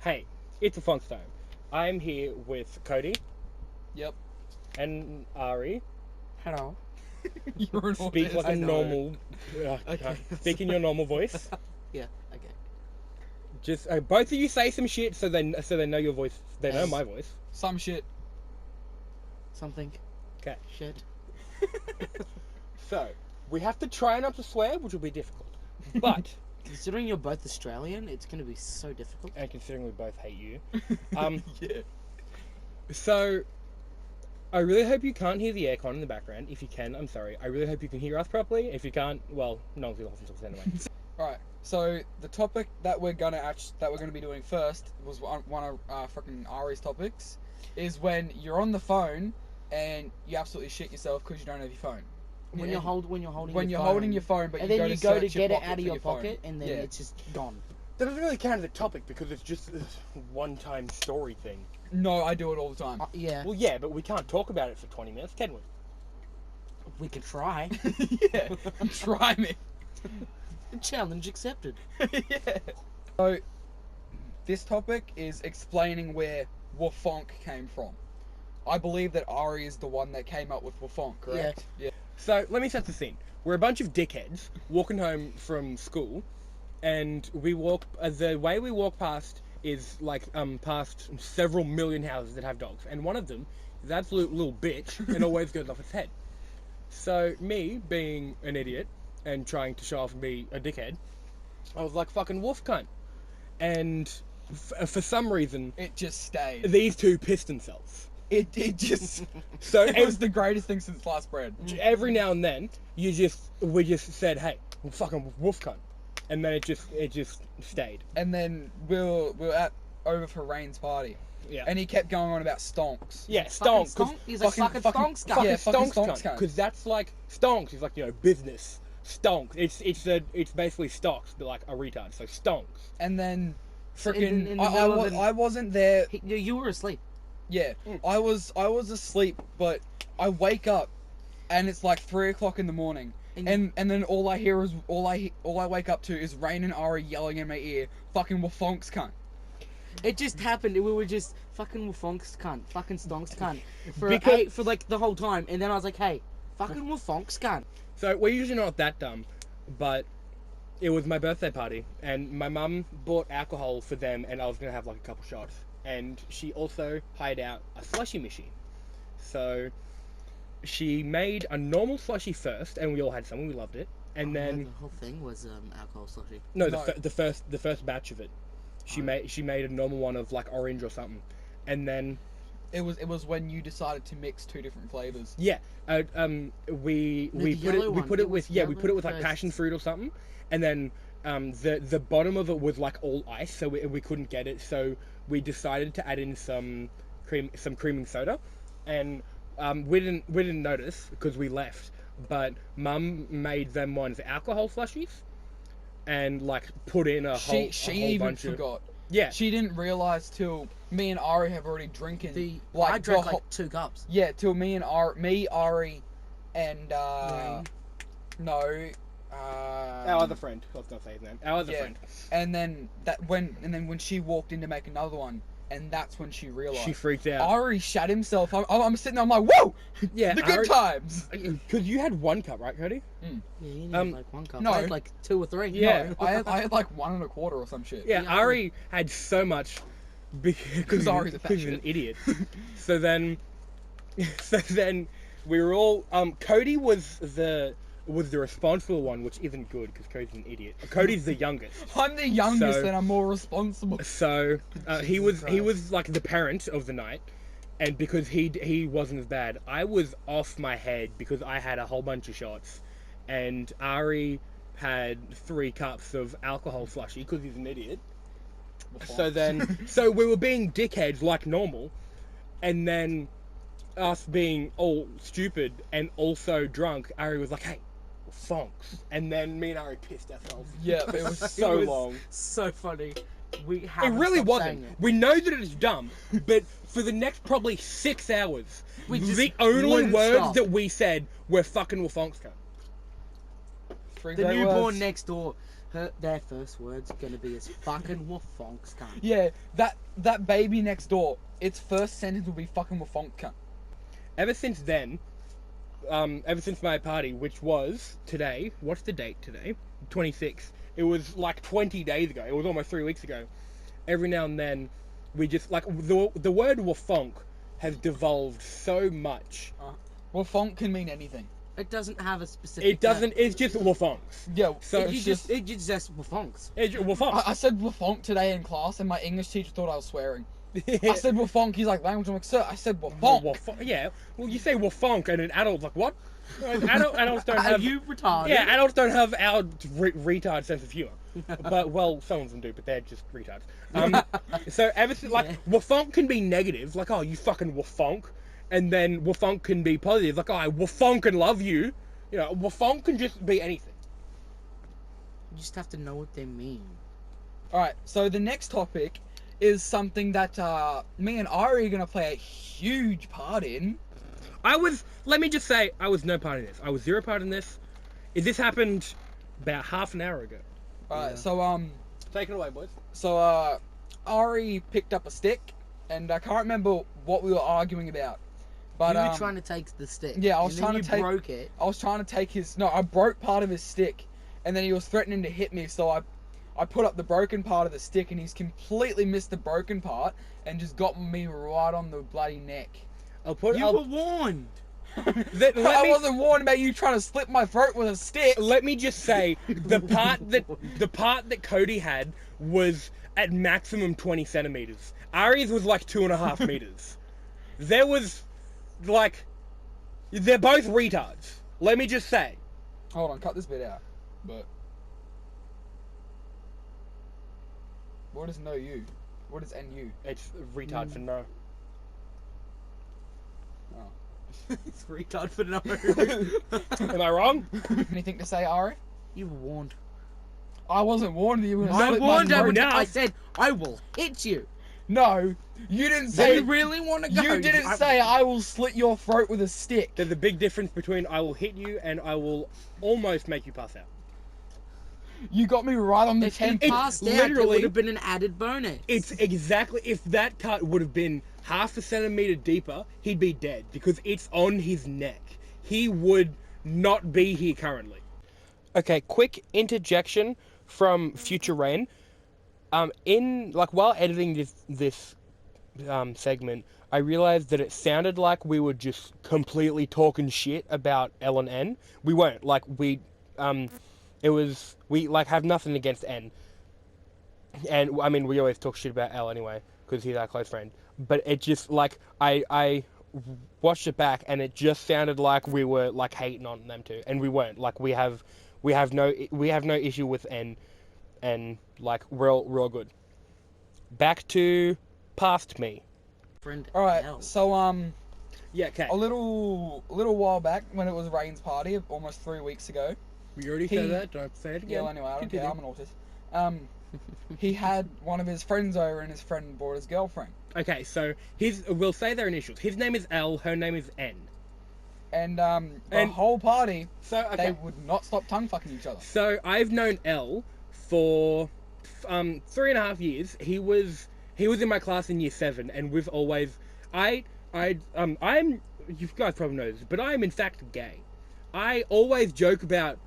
Hey, it's Woofonk time. I'm here with Cody. Yep. And Ari. Hello. You're an Speak autist. like a normal. Okay. Speak in your normal voice. Yeah. Okay. Just both of you say some shit so they know your voice. They know my voice. Some shit. Something. Okay. Shit. So we have to try not to swear, which will be difficult. But Considering you're both Australian, it's going to be so difficult. and considering we both hate you, Yeah. so I really hope you can't hear the aircon in the background. If you can, I'm sorry. I really hope you can hear us properly. If you can't, well, no one's gonna listen to us anyway. Alright, so the topic that we're gonna be doing first was one of freaking Ari's topics, is when you're on the phone and you absolutely shit yourself because you don't have your phone. When you're holding your phone, but and you then you go to search your get it pocket out of for your phone. pocket, and then Yeah. it's just gone. That doesn't really count as a topic because it's just this one-time story thing. No, I do it all the time. Yeah. Well, yeah, but we can't talk about it for 20 minutes, can we? We could try. Yeah, try me. Challenge accepted. Yeah. So, this topic is explaining where Woofonk came from. I believe that Ari is the one that came up with Woofonk, correct? Yeah. So, let me set the scene. We're a bunch of dickheads walking home from school, and we walk, the way we walk past is, like, past several million houses that have dogs, and one of them is that absolute little bitch, and always goes off its head. So, me, being an idiot, and trying to show off and be a dickhead, I was like, fucking wolf cunt. And for some reason, It just stayed. these two pissed themselves. It just... So It was the greatest thing since sliced bread. every now and then, we just said, hey, fucking wolf cunt. And then it just stayed. And then we were over for Rain's party. Yeah. And he kept going on about stonks. Yeah, Fucking stonks. 'cause stonk. He's like fucking stonks guy. Fucking Yeah, fucking stonks stonks cunt. cunt. Because that's like stonks is like, you know, business. Stonks. It's basically stocks, but like a retard. So stonks. And then in freaking the middle of I wasn't there. You were asleep. Yeah. I was asleep, but I wake up and it's like 3 o'clock in the morning. And then all I hear is all I wake up to is Rain and Ari yelling in my ear, fucking Woofonk's cunt. It just happened. We were just fucking Woofonk's cunt, fucking stonks cunt for like the whole time. And then I was like, hey, fucking Woofonk's cunt. So we're usually not that dumb, but it was my birthday party, and my mum bought alcohol for them, and I was gonna have like a couple shots. And she also hired out a slushy machine. So she made a normal slushy first, and we all had some, and we loved it. And then the whole thing was alcohol slushy. no, No. the first batch of it, she made a normal one of like orange or something, and then It was when you decided to mix two different flavors. yeah, we yellow one, put it it was with we put it with like yellow passion first. fruit or something, and then the bottom of it was like all ice, so we couldn't get it, so we decided to add in some creaming soda, and we didn't notice because we left, but Mum made them ones alcohol slushies, and like put in a whole She even bunch forgot. yeah. She didn't realize till me and Ari have already drinking. I drank the like 2 cups. Yeah, till me, Ari, and Rain. no, Our other friend. I was gonna say his name. Our other yeah. friend. And then when she walked in to make another one, and that's when she realized. She freaked out. Ari shat himself. I'm sitting there. I'm like, whoa! Yeah, the good Ari- times. Because you had 1 cup, right, Cody? Yeah, you need like 1 cup. no. I had like 2 or 3. Yeah. No, I had like 1 1/4 or some shit. Yeah, Yeah, Ari had so much because Ari's a fat he's an shit. idiot. so then we were all Cody was the responsible one, which isn't good because Cody's an idiot. Cody's the youngest, I'm the youngest, So- and I'm more responsible. so he was Christ. like the parent of the night, and because he wasn't as bad, I was off my head because I had a whole bunch of shots, and Ari had 3 cups of alcohol slushy because he's an idiot. So we were being dickheads like normal, and then us being all stupid and also drunk, Ari was like, hey, Fonks. And then me and Ari pissed ourselves. Yeah, it was So It was long. So funny. We It haven't really stopped wasn't. saying it. We know that it's dumb, but for the next probably 6 hours, We just the only wouldn't words stop. that we said were fucking Woofonkcast. Three The great newborn words. next door. their first words gonna be as fucking Woofonk's cunt. Yeah, that baby next door, its first sentence will be fucking Woofonk cunt. Ever since then, ever since my party, which was today, what's the date today? 26th. It was like 20 days ago. It was almost 3 weeks ago. Every now and then, we just, like, the word Woofonk has devolved so much. Woofonk can mean anything. It doesn't have a specific. It doesn't, it's just Woofonks. Yeah, So it's It just Woofonks. It's Woofonk. I said Woofonk today in class, and my English teacher thought I was swearing. I said Woofonk, he's like, language. I'm like, sir, I said Woofonk. Yeah, well, you say Woofonk, and an adult's like, what? Adults don't Are have... you retarded? Yeah, adults don't have our retard sense of humor. But, well, some of them do, but they're just retards. So, ever since, like, Woofonk can be negative, like, oh, you fucking Woofonk. And then Woofonk can be positive, like, oh, I Woofonk and love you. You know, Woofonk can just be anything. You just have to know what they mean. Alright, so the next topic is something that me and Ari are going to play a huge part in. Let me just say, I was no part in this. I was zero part in this. This happened about half an hour ago. Alright, so, Take it away, boys. So, Ari picked up a stick, and I can't remember what we were arguing about. But, you were trying to take the stick. yeah, I was and then trying to take... broke it. I was trying to take his... No, I broke part of his stick, and then he was threatening to hit me, so I put up the broken part of the stick, and he's completely missed the broken part, and just got me right on the bloody neck. You were warned. I wasn't warned about you trying to slit my throat with a stick. Let me just say, the part that Cody had was at maximum 20 centimeters. Ari's was like 2.5 meters. There was, like, they're both retards. Let me just say. Hold on, cut this bit out. But what is no you? What is NU? It's retard for no. Oh. It's retard for no. Am I wrong? Anything to say, Ari? You were warned. I wasn't warned that you were gonna I slit my warned throat. him. now. I said I will hit you. No, you didn't Do say. you really want to go? You didn't say I will slit your throat with a stick. There's a big difference between I will hit you and I will almost make you pass out. You got me right on the If he temple. passed out, it literally- would have been an added bonus. It's exactly, if that cut would have been half a centimeter deeper, he'd be dead because it's on his neck. He would not be here currently. Okay, quick interjection from Future Rain. While editing this segment, I realized that it sounded like we were just completely talking shit about L and N. We weren't. We have nothing against N. And, I mean, we always talk shit about L anyway, because he's our close friend. But it just, I watched it back, and it just sounded like we were, hating on them too. And we weren't. We have no issue with N. And, we're all good. Back to past me. Friend Alright, L. so, Yeah, okay. a little while back, when it was Rain's party, almost 3 weeks ago. We already said that, don't say it Yeah, again. well, anyway, I don't Continue. care, I'm an autist. He had one of his friends over, and his friend brought his girlfriend. Okay, so we'll say their initials. His name is L, her name is N. And, the whole party, So, okay. they would not stop tongue fucking each other. So, I've known L for 3.5 years. He was in my class in year 7, and we've always... I'm... You guys probably know this, but I am in fact gay. I always joke about...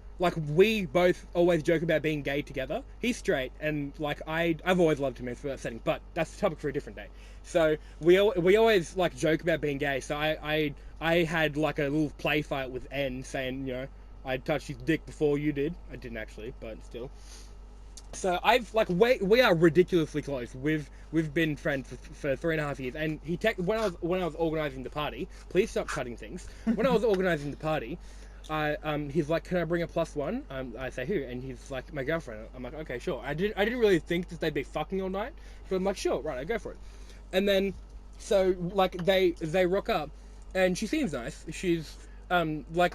we both always joke about being gay together. He's straight, and, I've always loved him in that setting, but that's a topic for a different day. So, we always, joke about being gay, so I had, a little play fight with N, saying, I touched his dick before you did. I didn't actually, but still. So, we are ridiculously close. We've been friends for 3.5 years, and when I was organising the party, please stop cutting things. When I was organising the party, he's like, can I bring a +1? I say, who? And he's like, my girlfriend. I'm like, okay, sure. I didn't really think that they'd be fucking all night, but I'm like, sure, right, I go for it. And then, so, they rock up, and she seems nice. She's,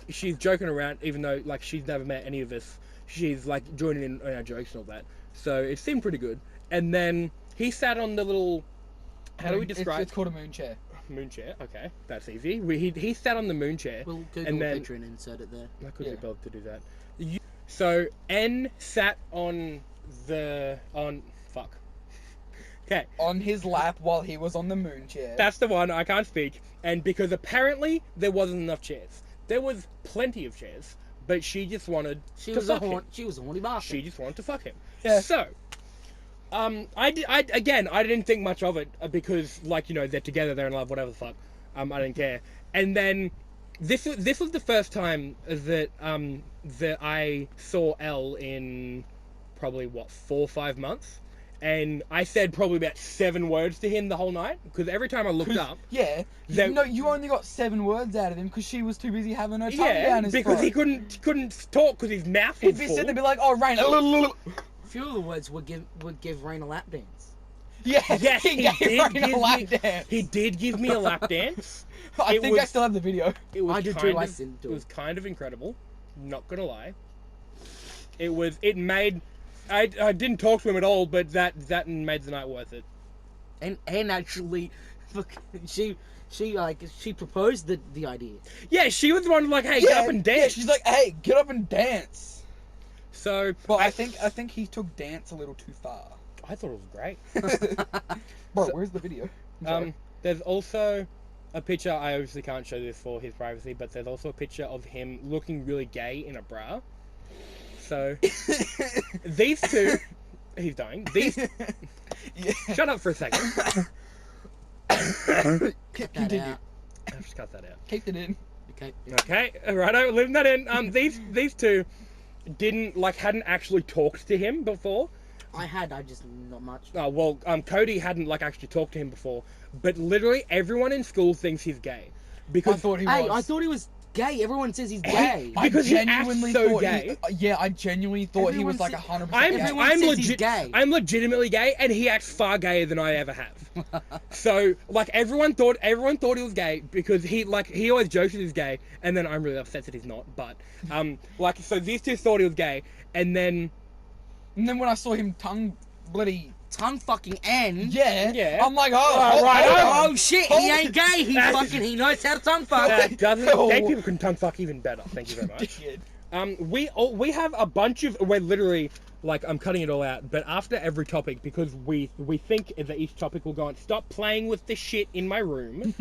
she's joking around, even though, she's never met any of us. She's, joining in on our jokes and all that. So, it seemed pretty good. And then, he sat on the little, how do we describe It's called a moon chair. Moon chair, okay, that's easy. He sat on the moon chair. We'll Google and a then, picture and insert it there. I couldn't be bothered to do that. So N sat on fuck. Okay, On his lap while he was on the moon chair. that's the one. I can't speak, and because apparently there wasn't enough chairs. There was plenty of chairs, but she just wanted She to was a fuck him. She was a horny bastard. She just wanted to fuck him. Yeah. So, I didn't think much of it because, like, you know, they're together, they're in love, whatever the fuck. I didn't care. And then this was the first time that that I saw Elle in probably 4 or 5 months, and I said probably about 7 words to him the whole night because every time I looked up, Yeah. No, you only got 7 words out of him because she was too busy having her tongue down his because throat. he couldn't talk because his mouth was He'd be full. sitting there and be like, oh, Rain. A few of the words would give Rain a lap dance. Yeah, Yes, he gave Rain a lap dance. He did give me a lap dance. I It think I was- still have the video. It was I did kind too, I of, didn't do it was it. kind of incredible. Not gonna lie. It made. I didn't talk to him at all, but that made the night worth it. And actually, she proposed the idea. Yeah, she was the one like, hey, get up and Yeah, dance. she's like, hey, get up and dance. So, But I think he took dance a little too far. I thought it was great. Bro, So- where's the video? I'm sorry. There's also a picture. I obviously can't show this for his privacy, but there's also a picture of him looking really gay in a bra. So these two, he's dying. These, Yeah. shut up for a second. Cut that Continue. out. I'll just cut that out. Keep it in. Okay. Okay, righto, leaving that in. These two hadn't actually talked to him before. I just not much. Oh, well, Cody hadn't actually talked to him before, but literally everyone in school thinks he's gay I because thought he Hey, was. I thought he was gay. Everyone says he's gay. Because he acts so thought gay. I genuinely thought he was Everyone like said- 100% I'm gay. Everyone says he's legit gay. I'm legitimately gay, and he acts far gayer than I ever have. So everyone thought he was gay because he always jokes that he's gay, and then I'm really upset that he's not. But so these two thought he was gay, and then And then when I saw him Tongue fucking N. Yeah. I'm like, Oh shit, he ain't gay. He knows how to tongue fuck. that doesn't Oh. gay people can tongue fuck even better. Thank you very much. Dickhead. We have a bunch of, we're literally I'm cutting it all out, but after every topic, because we think that each topic will go on. Stop playing with this shit in my room.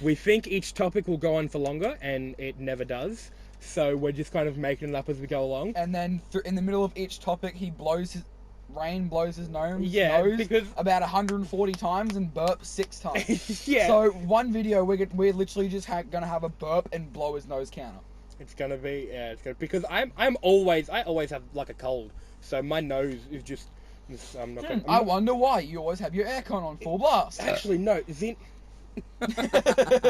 We think each topic will go on for longer, and it never does. So we're just kind of making it up as we go along. And then in the middle of each topic, Rain blows his nose, Yeah, because- about 140 times and burps 6 times. Yeah. So one video, we're literally just gonna have a burp and blow his nose counter. It's gonna be because I always have a cold, so my nose is just. I'm not gonna. I wonder why you always have your aircon on full blast. Actually, no.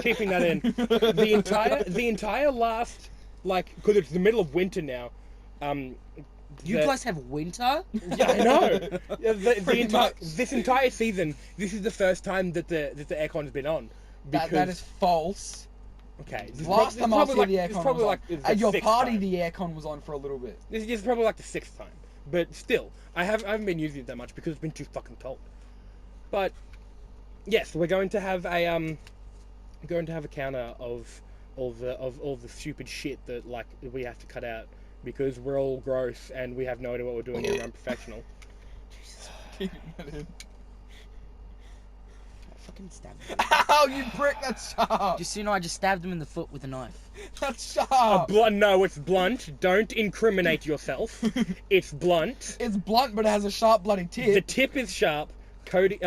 Keeping that in. The entire last, because it's the middle of winter now. You guys have winter? Yeah, I know. Pretty much. This entire season, this is the first time that the aircon's been on. That is false. Okay. Last time I saw the aircon it's probably was on. it's the At your 6th party, time. the aircon was on for a little bit. This is probably the 6th time, but still, I haven't been using it that much because it's been too fucking cold. But yes, we're going to have a counter of all the stupid shit that we have to cut out because we're all gross and we have no idea what we're doing and we're unprofessional. Keeping that in. I fucking stabbed him. Ow, you prick! That's sharp. Just so you know, I just stabbed him in the foot with a knife. That's sharp. No, it's blunt. Don't incriminate yourself. It's blunt. It's blunt, but it has a sharp bloody tip. The tip is sharp. Cody,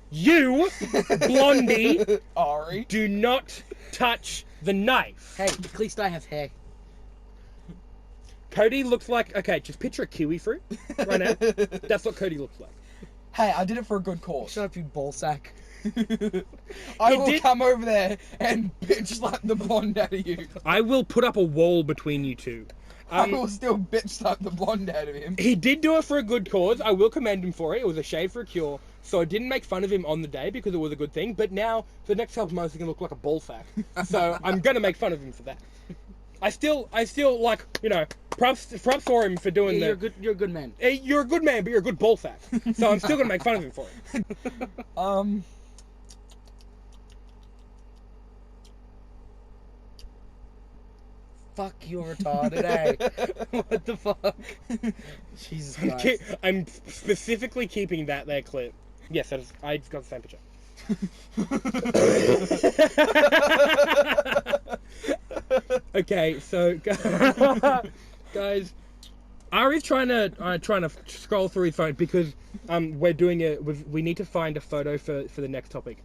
you, Blondie, Ari. do not touch the knife. Hey, at least I have hair. Cody looks like, okay, just picture a kiwi fruit right now. That's what Cody looks like. Hey, I did it for a good cause. Shut up, you ballsack. I He will did- come over there and bitch slap the blonde out of you. I will put up a wall between you two. I will still bitch slap the blonde out of him. He did do it for a good cause. I will commend him for it. It was a shave for a cure. So I didn't make fun of him on the day because it was a good thing. But now, for the next couple months, he's going to look like a ball sack. So I'm going to make fun of him for that. I still props for him for doing Yeah, the... you're a good man. You're a good man, but you're a good ball sack. So I'm still going to make fun of him for it. fuck, you're retarded, eh? What the fuck? Jesus Christ. I'm specifically keeping that there clip. Yes, I got the same picture. Okay, so guys, Ari's trying to scroll through his phone because we need to find a photo for the next topic,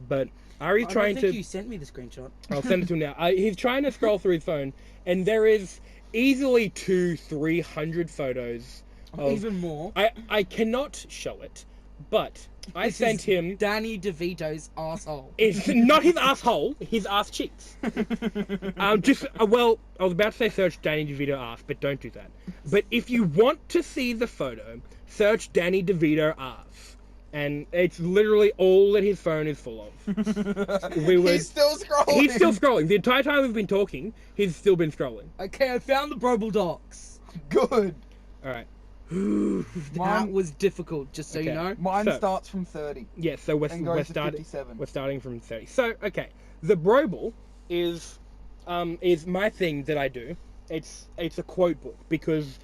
but Ari's trying to. I think you sent me the screenshot. I'll send it to him now. He's trying to scroll through his phone, and there is easily 200-300 photos. Even more. I cannot show it, but I sent him Danny DeVito's asshole. It's not his asshole, his ass cheeks. I was about to say search Danny DeVito ass, but don't do that. But if you want to see the photo, search Danny DeVito ass. And it's literally all that his phone is full of. He's still scrolling. He's still scrolling. The entire time we've been talking, he's still been scrolling. Okay, I found the Brobel docs. Good. Alright. That was difficult, just so you know. Mine starts from 30. Yeah, so we're starting from 30. So, okay. The Brobel is my thing that I do. It's a quote book because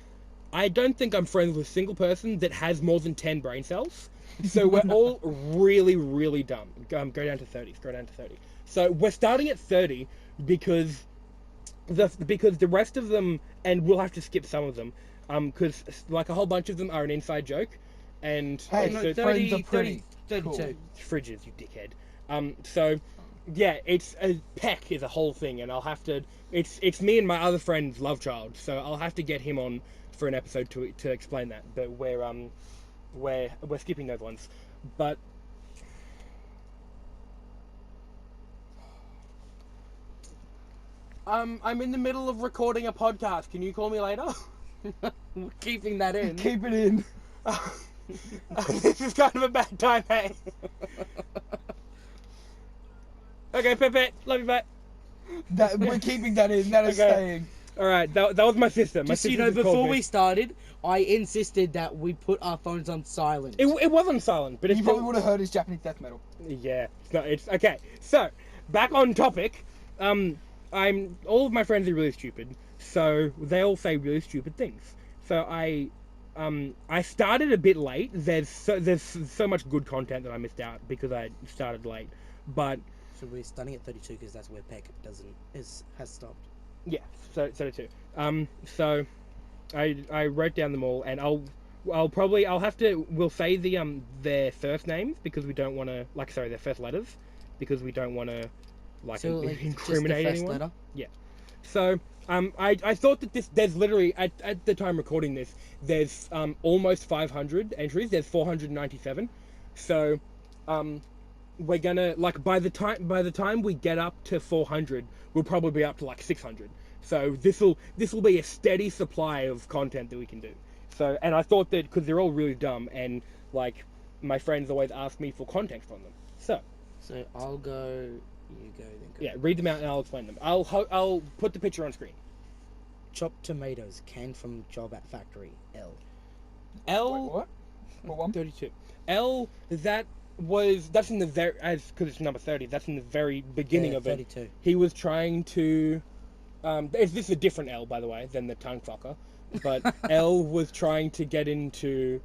I don't think I'm friends with a single person that has more than 10 brain cells. So we're all really, really dumb. Go down to 30. Scroll down to 30. So we're starting at 30 because the rest of them, and we'll have to skip some of them, because like a whole bunch of them are an inside joke, and hey, so 30 are pretty 32. Cool. Fridges, you dickhead. So yeah, it's a peck is a whole thing, and I'll have to. It's me and my other friend's love child, so I'll have to get him on for an episode to explain that. But we're skipping those ones, but I'm in the middle of recording a podcast. Can you call me later? We're keeping that in. Keep it in. This is kind of a bad time, hey? Okay, Pepe, love you, mate. We're keeping that in. That is staying. Alright, that was my sister. Just so you know, before we started, I insisted that we put our phones on silent. It wasn't silent, but You probably would have heard his Japanese death metal. Yeah, it's okay. So, back on topic. All of my friends are really stupid, so they all say really stupid things. So I started a bit late. There's so much good content that I missed out because I started late. But so we're starting at 32 because that's where Peck has stopped. Yeah, so too. So I wrote down them all, and we'll say their first names because we don't want to their first letters because we don't want to incriminate anyone. Letter? Yeah. So I thought that there's literally at the time recording this there's almost 500 entries. There's 497. So we're gonna by the time we get up to 400, we'll probably be up to 600. So this will be a steady supply of content that we can do. So, and I thought that because they're all really dumb and my friends always ask me for context on them. So I'll go. You go then. Go. Yeah, read them out and I'll explain them. I'll put the picture on screen. Chopped tomatoes canned from job at factory. L. Wait, what? What one? 32. L. That's in the very because it's number 30. That's in the very beginning of 32. it. He was trying to. This is a different L, by the way, than the tongue fucker. But L was trying to get into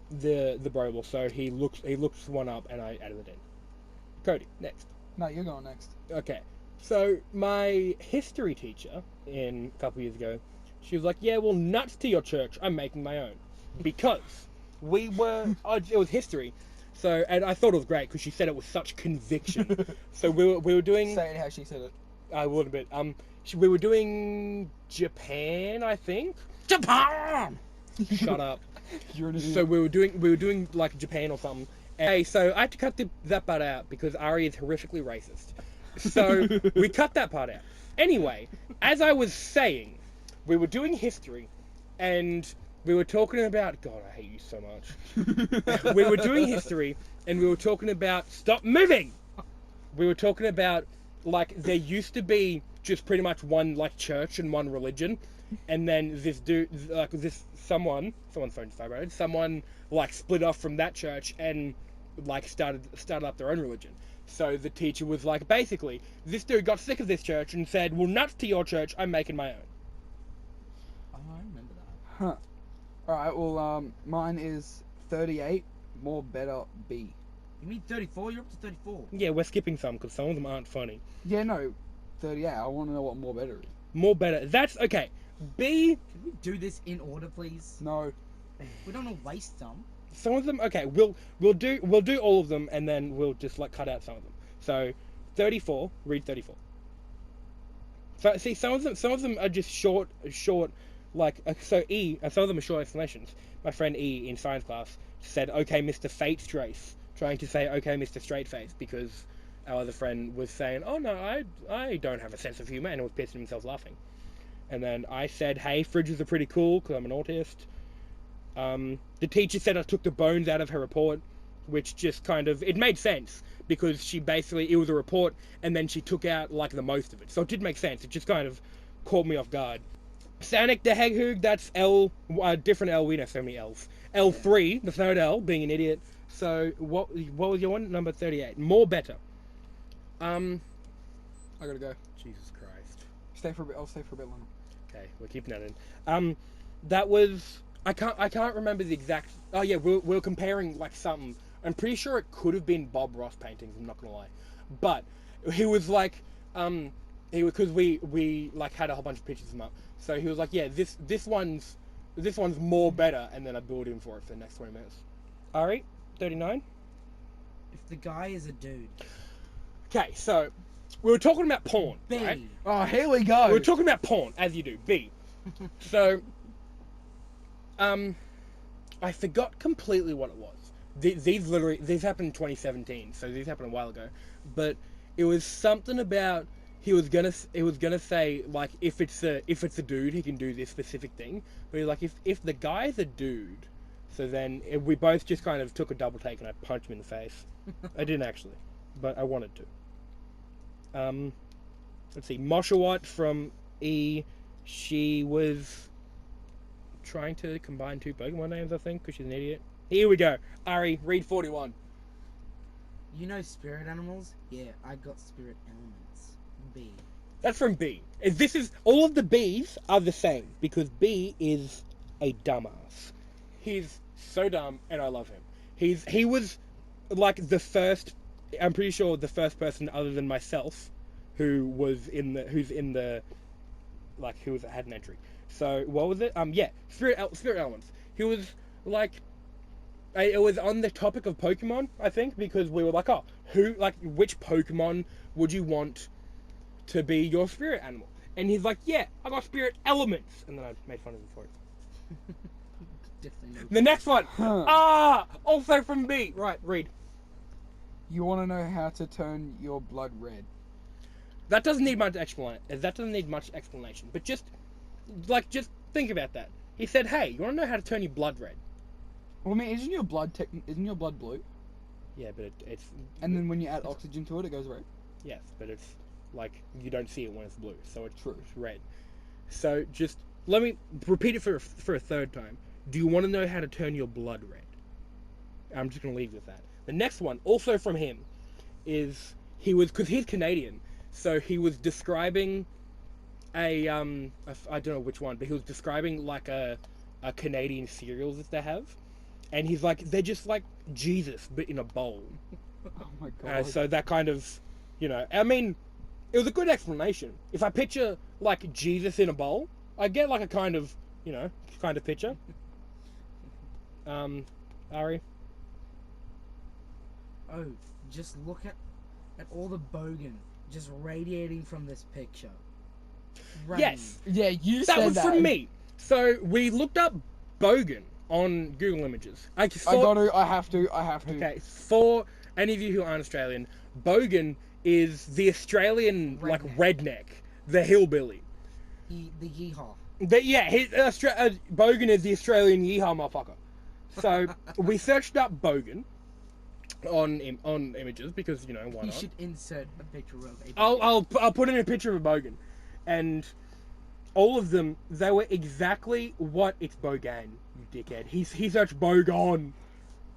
the Brobel, so he looks one up, and I added it in. Cody, next. No, you're going next. Okay, so my history teacher a couple years ago, she was like, "Yeah, well, nuts to your church. I'm making my own," because it was history. So, and I thought it was great because she said it with such conviction. So we were doing. Say it how she said it. A little bit. We were doing Japan, I think. Japan. Shut up. You're an idiot. So we were doing Japan or something. Hey, so I had to cut that part out because Ari is horrifically racist. So we cut that part out. Anyway, as I was saying, we were doing history, and we were talking about. God, I hate you so much. We were doing history, and we were talking about. Stop moving. We were talking about there used to be just pretty much one church and one religion, and then this dude someone's phone just vibrated. Someone split off from that church and like started up their own religion. So the teacher was like, basically, this dude got sick of this church and said, well, nuts to your church, I'm making my own. Oh, I remember that. Huh. Alright, well, mine is 38, more better B. You mean 34? You're up to 34. Yeah, we're skipping some because some of them aren't funny. Yeah, no, 38. I want to know what more better is. More better. That's okay. B. Can we do this in order, please? No. We don't want to waste some. Some of them. Okay, we'll do all of them and then we'll just like cut out some of them. So, 34. Read 34. So see, some of them are just short. Like so, E. Some of them are short explanations. My friend E in science class said, "Okay, Mr. Fate Strafe," trying to say, "Okay, Mr. Straight Face," because our other friend was saying, "Oh no, I don't have a sense of humor," and was pissing himself laughing. And then I said, "Hey, fridges are pretty cool because I'm an autist." The teacher said I took the bones out of her report, which just kind of it made sense because she basically it was a report and then she took out like the most of it, so it did make sense. It just kind of caught me off guard. Sonic the Hedgehog, that's L, different L, we know so many L's. L3, the third L, being an idiot. So, what was your one? Number 38. More better. I gotta go. Jesus Christ. Stay for a bit. I'll stay for a bit longer. Okay, we're keeping that in. That was, I can't remember the exact, oh yeah, we're comparing like something. I'm pretty sure it could have been Bob Ross paintings, I'm not gonna lie. But, he was like, because we like had a whole bunch of pictures of him up. So he was like, yeah, this one's more better, and then I billed him for it for the next 20 minutes. Ari, 39. If the guy is a dude. Okay, so we were talking about porn, B. right? Oh, here we go. We were talking about porn, as you do. B. So, I forgot completely what it was. These happened in 2017, so these happened a while ago. But it was something about he was gonna say like if it's a dude he can do this specific thing. But he was like if the guy's a dude, so then we both just kind of took a double take and I punched him in the face. I didn't actually, but I wanted to. Let's see, Moshawat from E. She was trying to combine two Pokemon names, I think, because she's an idiot. Here we go. Ari, read 41. You know spirit animals? Yeah, I got spirit elements. B. That's from B. This is all of the B's are the same because B is a dumbass. He's so dumb, and I love him. He was like the first. I'm pretty sure the first person other than myself who had an entry. So what was it? Yeah, spirit elements. He was like. It was on the topic of Pokemon, I think, because we were like, oh, which Pokemon would you want to be your spirit animal? And he's like, yeah, I got spirit elements. And then I made fun of him for it. Definitely. The next one. Also from B. Right, read. You want to know how to turn your blood red? That doesn't need much explanation. But just think about that. He said, hey, you want to know how to turn your blood red? Well, I mean, isn't your blood blue? Yeah, but it's... And then when you add oxygen to it, it goes red? Yes, but it's like, you don't see it when it's blue, so it's True. It's red. So just, let me repeat it for a third time. Do you want to know how to turn your blood red? I'm just going to leave with that. The next one, also from him, is, because he's Canadian, so he was describing I don't know which one, but he was describing like a Canadian cereals that they have. And he's like, they're just like Jesus, but in a bowl. Oh my god. So that kind of, I mean, it was a good explanation. If I picture, like, Jesus in a bowl, I get, like, a kind of picture. Ari? Oh, just look at all the bogan just radiating from this picture. Yes! Yeah, you said That was that. from me. So, we looked up bogan on Google Images. I have to. Okay, for any of you who aren't Australian, bogan is the Australian, like, redneck. The hillbilly. The yeehaw. Bogan is the Australian yeehaw motherfucker. So, we searched up bogan on images because, why not? You should insert a picture of a bogan. I'll put in a picture of a bogan. And all of them, they were exactly what it's bogan, you dickhead. He searched bogan.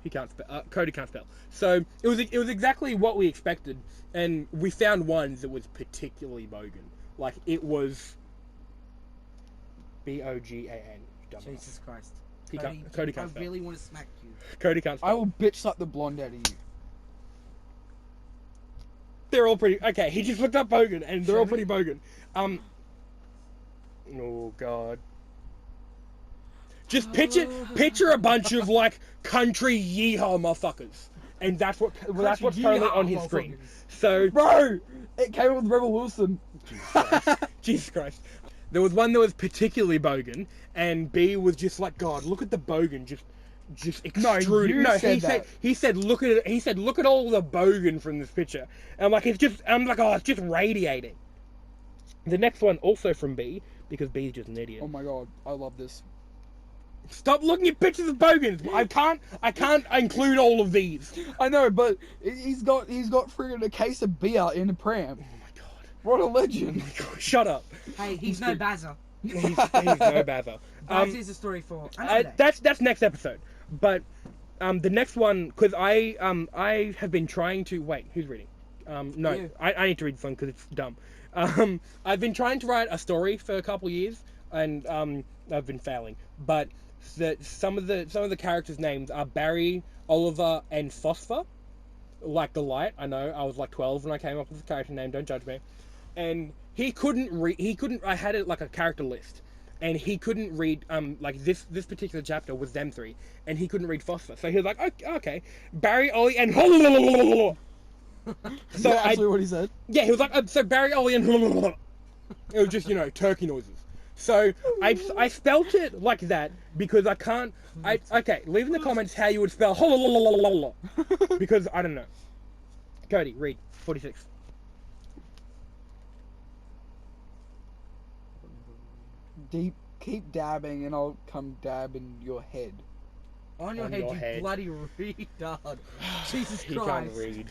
He can't spell. Cody can't spell. So it was exactly what we expected, and we found one that was particularly bogan. Like it was Bogan. Jesus Christ. Cody can't I spell. really want to smack you. Cody can't spell. I will bitch slap the blonde out of you. They're all pretty. Okay, he just looked up bogan, and they're all Show me. pretty bogan. Oh god. Just picture a bunch of like country yeehaw motherfuckers, and that's what's currently on his screen. So, Bro! It came with Rebel Wilson. Jesus Christ. There was one that was particularly bogan, and B was just like, God, look at the bogan, just extruding. you said that. He said, look at it. He said, look at all the bogan from this picture. And I'm like, oh, it's just radiating. The next one also from B, because B's just an idiot. Oh my god, I love this. Stop looking at pictures of bogans. I can't include all of these. I know, but he's got friggin' a case of beer in a pram. Oh my god. What a legend. Shut up. Hey, he's no Bazza. He's no bather. That is a story for another day. That's next episode. But the next one, because I have been trying to wait. Who's reading? No, You. I need to read this one because it's dumb. I've been trying to write a story for a couple of years, and I've been failing. But some of the characters' names are Barry, Oliver, and Phosphor, like the light. I know I was like 12 when I came up with the character name. Don't judge me. And he couldn't read. I had it like a character list, and he couldn't read. Like this particular chapter was them three, and he couldn't read Phosphor. So he was like, okay, Barry, Ollie, and so Is that actually what he said? yeah, he was like, so Barry, Ollie, and it was just turkey noises. So I spelt it like that because I can't. Okay, leave in the comments how you would spell because I don't know. Cody, read 46. Keep dabbing and I'll come dab in your head. On your On head, your you head. bloody retard. Jesus He Christ. can't read.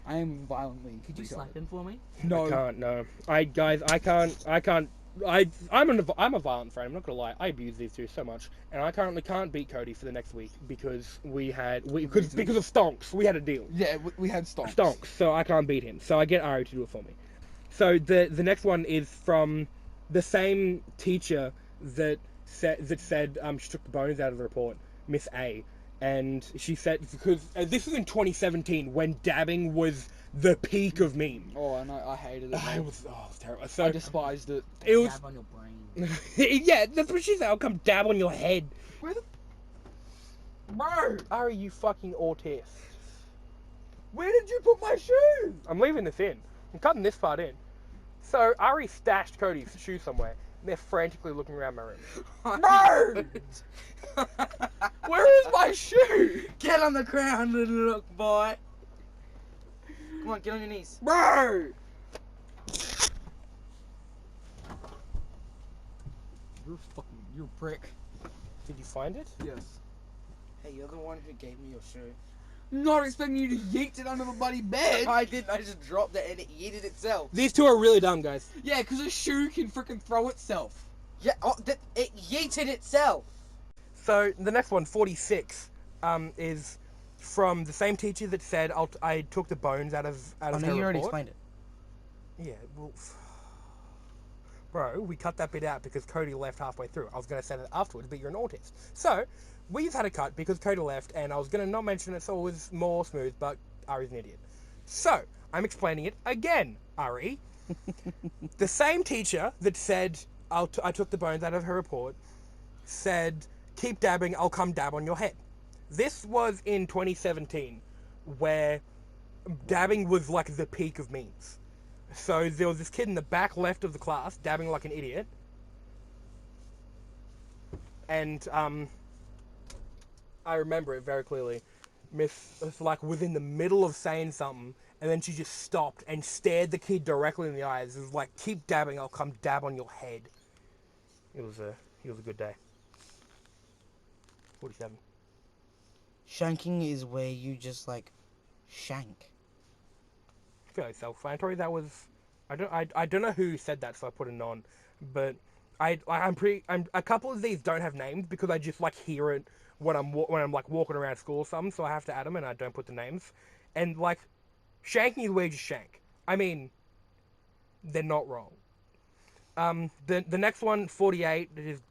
I am violently. Could you slap him for me? No. I can't. No. I can't. I'm a violent friend. I'm not gonna lie. I abuse these two so much, and I currently can't beat Cody for the next week because because of stonks. We had a deal. Yeah, we had stonks. Stonks. So I can't beat him. So I get Ari to do it for me. So the next one is from the same teacher that said she took the bones out of the report, Miss A, and she said because this was in 2017 when dabbing was the peak of memes. Oh, and I hated it. It was terrible. So I despised it. it was Dab on your brain. yeah, that's what she said. I'll come dab on your head. Where the... Bro, Ari, you fucking autist. Where did you put my shoes? I'm leaving this in. I'm cutting this part in. So Ari stashed Cody's shoe somewhere, and they're frantically looking around my room. Bro! Where is my shoe? Get on the ground, little boy. Come on, get on your knees. Bro! You're a prick. Did you find it? Yes. Hey, you're the one who gave me your shoe. Not expecting you to yeet it under the bloody bed. I didn't. I just dropped it and it yeeted itself. These two are really dumb, guys. Yeah, because a shoe can freaking throw itself. Yeah, it yeeted itself. So the next one, 46, is from the same teacher that said I took the bones out of her you already report. explained it. Yeah, well, bro, we cut that bit out because Cody left halfway through. I was going to say that afterwards, but you're an autist. So, we've had a cut because Cody left, and I was going to not mention it so it was more smooth, but Ari's an idiot. So, I'm explaining it again, Ari. The same teacher that said I took the bones out of her report said, keep dabbing, I'll come dab on your head. This was in 2017, where dabbing was like the peak of memes. So there was this kid in the back left of the class dabbing like an idiot. And I remember it very clearly. Miss was in the middle of saying something, and then she just stopped and stared the kid directly in the eyes. It was like, keep dabbing, I'll come dab on your head. It was a good day. 47. Shanking is where you just like shank. Fairly self-explanatory. That was, I don't know who said that, so I put it on, but I'm a couple of these don't have names because I just like hear it when I'm like walking around school or something, so I have to add them and I don't put the names. And like, shanking is where you just shank. I mean, they're not wrong. The next one, 48, is ...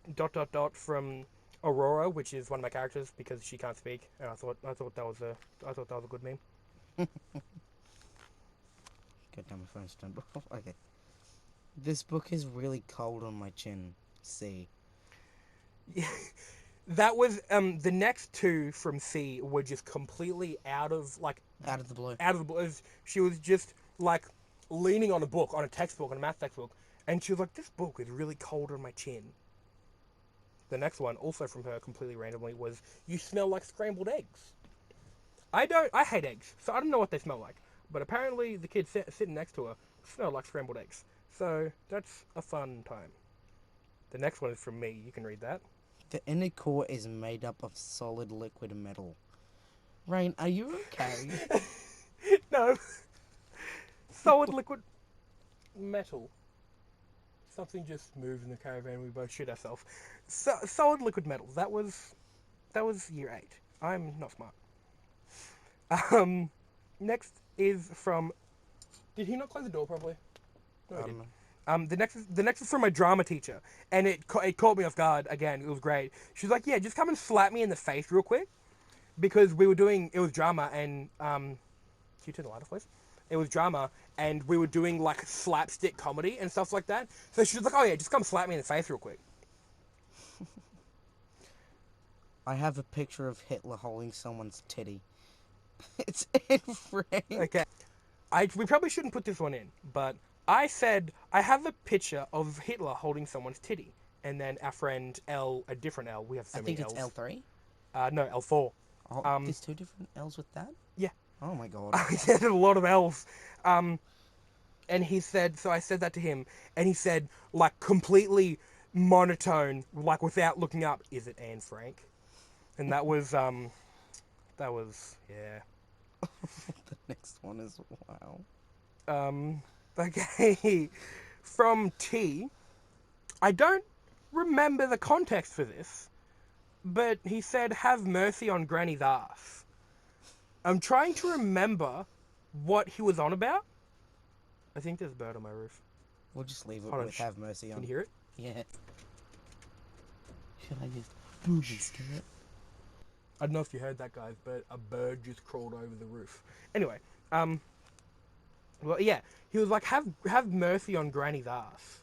from Aurora, which is one of my characters because she can't speak, and I thought that was a good meme. Good, now my phone's turned off. Okay. This book is really cold on my chin. C. That was the next two from C were just completely out of the blue. Out of the blue. She was just like leaning on a textbook, on a math textbook, and she was like, "This book is really cold on my chin." The next one, also from her, completely randomly, was "You smell like scrambled eggs." I hate eggs, so I don't know what they smell like. But apparently, the kid sitting next to her smelled like scrambled eggs. So that's a fun time. The next one is from me. You can read that. The inner core is made up of solid liquid metal. Rain, are you okay? No. Solid liquid metal. Something just moved in the caravan. We both shit ourselves. Solid liquid metal. That was year 8. I'm not smart. Next is from. Did he not close the door properly? No, he didn't. The next is from my drama teacher, and it caught me off guard again. It was great. She was like, "Yeah, just come and slap me in the face real quick," because it was drama, and can you turn the light off, please? It was drama, and we were doing like slapstick comedy and stuff like that. So she was like, "Oh yeah, just come slap me in the face real quick." I have a picture of Hitler holding someone's titty. It's in frame. Okay, we probably shouldn't put this one in, but I said I have a picture of Hitler holding someone's titty, and then our friend L, a different L. We have so many L's. I think it's L3. No, L4. Oh, there's 2 different L's with that? Yeah. Oh my god. I said a lot of L's. And he said, so I said that to him, and he said, like, completely monotone, like, without looking up, "Is it Anne Frank?" And that was, yeah. The next one is, wow. Okay. From T, I don't remember the context for this, but he said, "Have mercy on Granny's ass." I'm trying to remember what he was on about. I think there's a bird on my roof. We'll just leave it Hold on, with "have mercy on." Can you hear it? Yeah. Should I just booby scare it? I don't know if you heard that, guys, but a bird just crawled over the roof. Anyway, well, yeah, he was like, have mercy on Granny's ass,"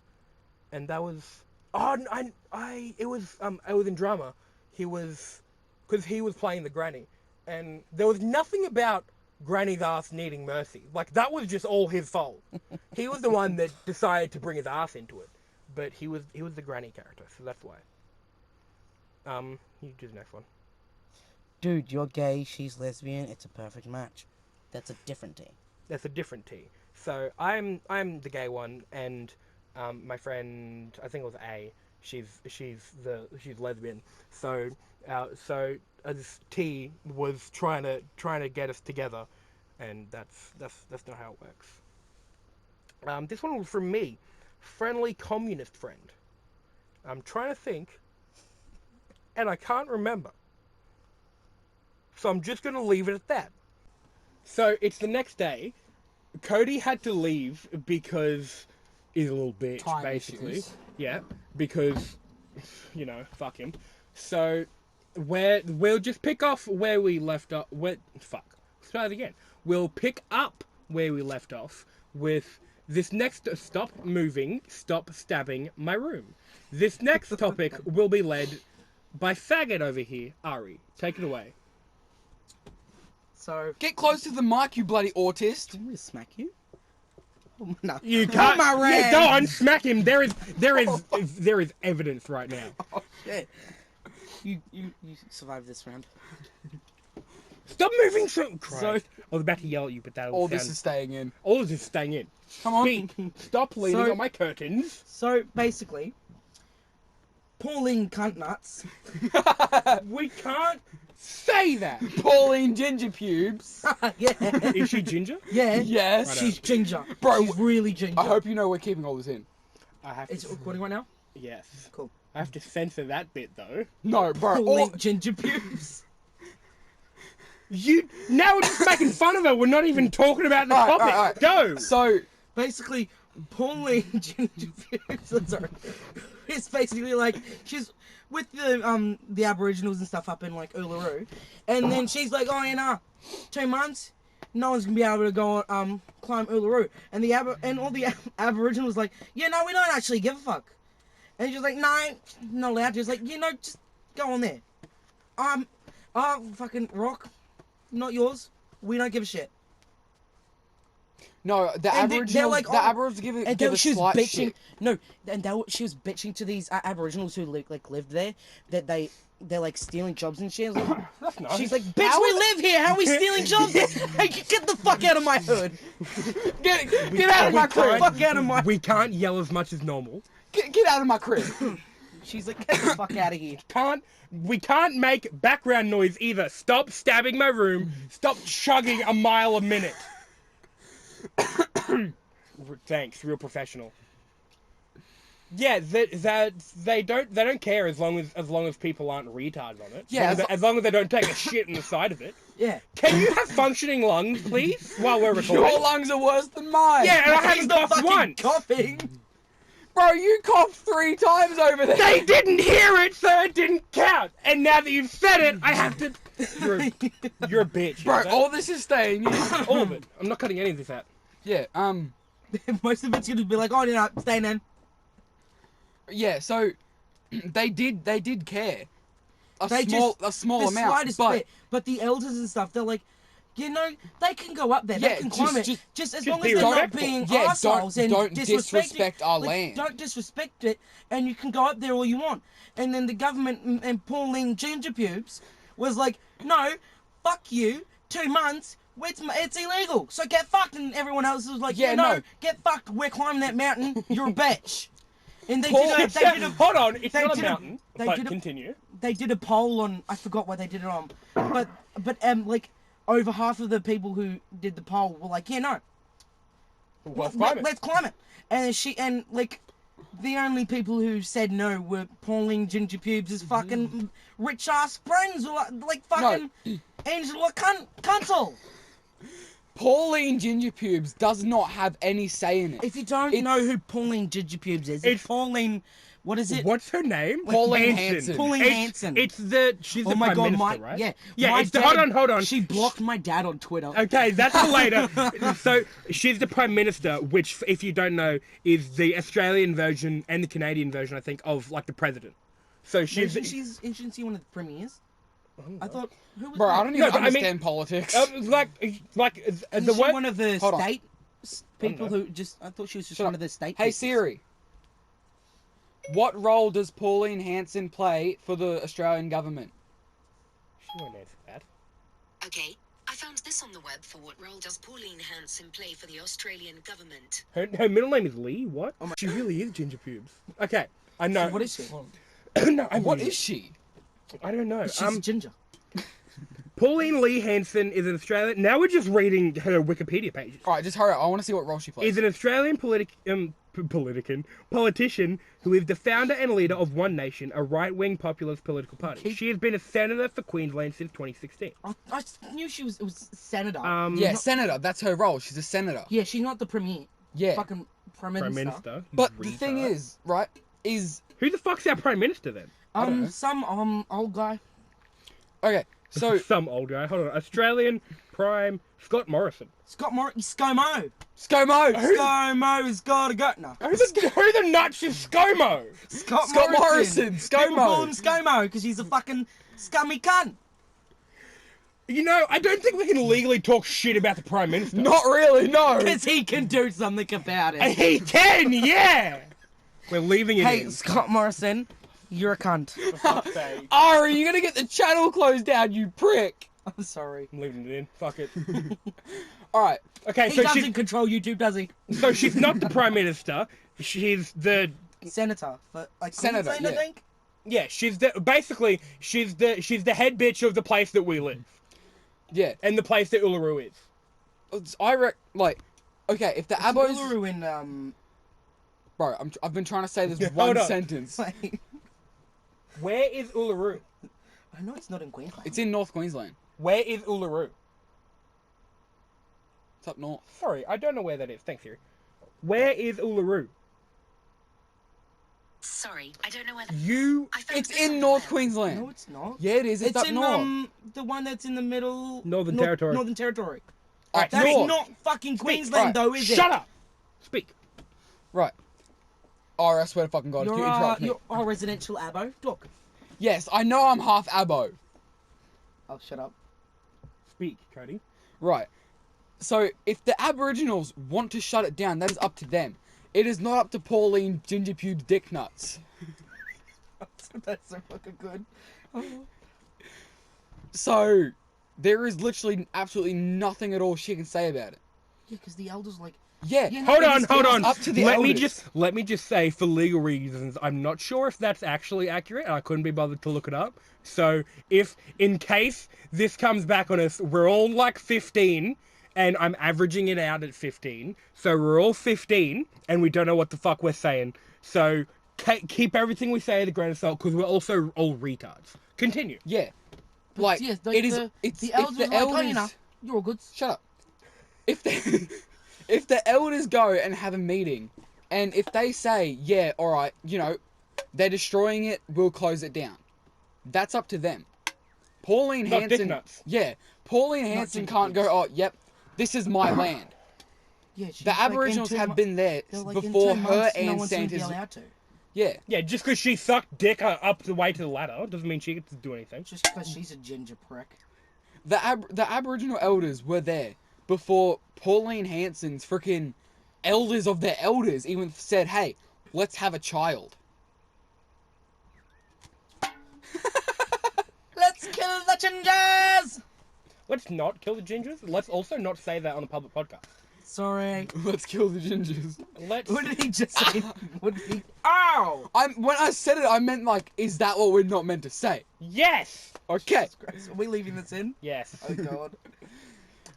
and that was, it was in drama. Because he was playing the granny, and there was nothing about Granny's ass needing mercy. Like, that was just all his fault. He was the one that decided to bring his ass into it, but he was the granny character, so that's why. You do the next one. Dude, you're gay, she's lesbian, it's a perfect match. That's a different T. That's a different T. So I'm the gay one, and my friend, I think it was A, she's lesbian. So this T was trying to get us together, and that's not how it works. This one was from me, friendly communist friend. I'm trying to think, and I can't remember. So I'm just going to leave it at that. So it's the next day. Cody had to leave because he's a little bitch, Time basically. issues. Yeah, because, fuck him. So we'll just pick off where we left off. Let's try it again. We'll pick up where we left off with this next stop moving, stop stabbing my room. This next topic will be led by faggot over here, Ari. Take it away. So Get close to the mic, you bloody autist. Didn't we smack you? Oh, no. You can't. my Yeah, ring. go on, smack him. There is evidence right now. Oh, shit. You survived this round. Stop moving so. Christ. I was about to yell at you, but that All will this sound. is staying in. All of this is staying in. Come on. Speak. Stop leaning So- on my curtains. So basically, Pauline cunt nuts. We can't say that. Pauline Ginger Pubes. Yeah. Is she ginger? Yeah. Yes. She's ginger. Bro, She's really ginger. I hope you know we're keeping all this in. I have to. It's recording right now? Yes. Cool. I have to censor that bit though. No, bro. Pulling ginger pubes. Now we're just making fun of her. We're not even talking about the Alright, topic. alright. Go. So, Basically, pulling ginger pubes. I'm sorry. It's basically like she's with the Aboriginals and stuff up in like Uluru, and then she's like, oh, 2 months, no one's gonna be able to go climb Uluru, and all the Aboriginals like, we don't actually give a fuck, and she's like, no, not allowed. She's like, just go on there. Fucking rock, not yours. We don't give a shit. no, the And they're Aboriginals, like, the oh, Aboriginals And give a she was slight bitching. shit. No, and she was bitching to these Aboriginals who lived there that they're like stealing jobs and shit. Like, That's nice. she's like, bitch, we live here. How are we stealing jobs? Get the fuck out of my hood. Get out of my crib. Fuck out of my. We can't yell as much as normal. Get out of my crib. She's like, get the fuck out of here. We can't make background noise either. Stop stabbing my room. Stop chugging a mile a minute. Thanks, real professional. Yeah, they don't care as long as people aren't retards on it. Yeah, as long as they don't take a shit in the side of it. Yeah. Can you have functioning lungs, please, while we're recording? Your lungs are worse than mine. Yeah, and I He's haven't not coughed fucking once. coughing. Bro, you coughed 3 times over there. They didn't hear it, so it didn't count. And now that you've said it, I have to. You're a bitch. Bro, you know all this is staying. that? All of it. I'm not cutting any of this out. Yeah, Most of it's gonna be like, oh, stay in. yeah, so they did care. A They small the amount, slightest but bit. But the elders and stuff, they're like, they can go up there. Yeah, They can climb it. just- Just as just long be as they're not respectful. being Yeah, assholes and don't disrespecting- disrespect our like, land. Don't disrespect it, and you can go up there all you want. And then the government and Pauline Ginger Pubes was like, no, fuck you. 2 months. It's illegal. So get fucked. And everyone else was like, Yeah, no, no. get fucked. We're climbing that mountain. You're a bitch. And they Paul- did a Hold on, it's they not a did a- mountain. they But did a- continue. they did a poll on, I forgot what they did it on, but like over half of the people who did the poll were like, Let's climb it. let's climb it. And like the only people who said no were Pauline Ginger Pubes' fucking rich ass friends, or like fucking Angela Cuntle. Pauline Ginger Pubes does not have any say in it. If you don't know who Pauline Ginger Pubes is, it's Pauline. What is it? What's her name? Pauline Hanson. Pauline Hanson. She's Oh the my prime god, minister, right? yeah. Yeah, My it's dad, hold on. She blocked my dad on Twitter. Okay, that's for later. So she's the prime minister, which, if you don't know, is the Australian version and the Canadian version, I think, of like the president. So she's Isn't she one of the premiers? I thought, who was Bro, that? I don't even No, but I mean- understand politics. like Isn't the she word. one of the Hold on. state people know. who just? I thought she was just Shut one up. of the state. Hey people. Siri, what role does Pauline Hanson play for the Australian government? She won't answer that. Okay, I found this on the web for what role does Pauline Hanson play for the Australian government. Her middle name is Lee. What? She really is ginger pubes. Okay, I know. So what is she? No, What is she? I don't know. She's ginger. Pauline Lee Hanson is an Australian. Now we're just reading her Wikipedia pages. All right, just hurry up. I want to see what role she plays. Is an Australian politician who is the founder and leader of One Nation, a right-wing populist political party. She has been a senator for Queensland since 2016. I knew she was. It was senator. Yeah, senator. That's her role. She's a senator. Yeah, she's not the premier. Yeah. Fucking prime minister. Prime Minister. you But the thing retard. is, right, is... Who the fuck's our Prime Minister then? don't know. Some old guy. Okay, so... Some old guy. Hold on. Australian Prime Scott Morrison. ScoMo. ScoMo! ScoMo's gotta go. No. Who the nuts is ScoMo? Scott Morrison. People call him ScoMo because he's a fucking scummy cunt. You know, I don't think we can legally talk shit about the Prime Minister. Not really, no! Because he can do something about it. He can, yeah! We're leaving it Hey, in. Scott Morrison, you're a cunt. For fuck's sake. Ari, you're gonna get the channel closed down, you prick! I'm sorry. I'm leaving it in. Fuck it. Alright, Okay, He so doesn't control YouTube, does he? she's not the Prime Minister. She's the Senator, but like Senator, Queensland, yeah. I think. yeah. She's the head bitch of the place that we live yeah. and the place that Uluru is. Okay, if the Abos... Uluru in Bro, I've been trying to say this Yeah, one hold on. sentence. like, Where is Uluru? I know it's not in Queensland. It's in North Queensland. Where is Uluru? It's up north. Sorry, I don't know where that is. Thanks, Siri. Where is Uluru? Sorry, I don't know where. I found It's this on in the North web. Queensland. No, it's not. Yeah, it is. It's up in north. the one that's in the middle. Northern Territory. Northern Territory. Up That's north. not fucking Queensland, Right. though, is it? Shut up! Speak. Right. Oh, I swear to fucking God, if you interrupt me. You're a residential abo. Talk. Yes, I know I'm half abo. Oh, shut up. Speak, Cody. Right. So, if the Aboriginals want to shut it down, that is up to them. It is not up to Pauline Gingerpube Dick Nuts. That's so fucking good. So, there is literally absolutely nothing at all she can say about it. Yeah, because the elders like. Yeah. Yeah, Hold it on, is hold on. up to the let me elders. just say, for legal reasons, I'm not sure if that's actually accurate. I couldn't be bothered to look it up. So, if in case this comes back on us, we're all like 15, and I'm averaging it out at 15. So we're all 15, and we don't know what the fuck we're saying. So keep everything we say at a grain of salt, because we're also all retards. Continue. Yeah. Like, yeah, it is. the It's the if elders the are like, elders. oh, you know, you're all good. Shut up. If the if the elders go and have a meeting, and if they say, yeah, all right, you know, they're destroying it, we'll close it down. That's up to them. Pauline Not dick Hanson. nuts. Yeah, Pauline Hanson ginger can't go. pigs. Oh, yep, this is my land. Yeah, she's The like, in Aboriginals 2 have been there they're like, in before 2 her months, no and one's gonna be Santa's. allowed to. Yeah, Yeah, just because she sucked dick up the way to the ladder doesn't mean she gets to do anything. Just because she's a ginger prick. the Aboriginal elders were there before Pauline Hanson's freaking elders of their elders even said, "Hey, let's have a child." Let's kill the gingers! Let's not kill the gingers. Let's also not say that on a public podcast. Sorry. Let's kill the gingers. Let's. What did he just say? What did he... Ow! When I said it, I meant like, is that what we're not meant to say? Yes. Okay. Jesus Christ, are we leaving this in? Yes. Oh god.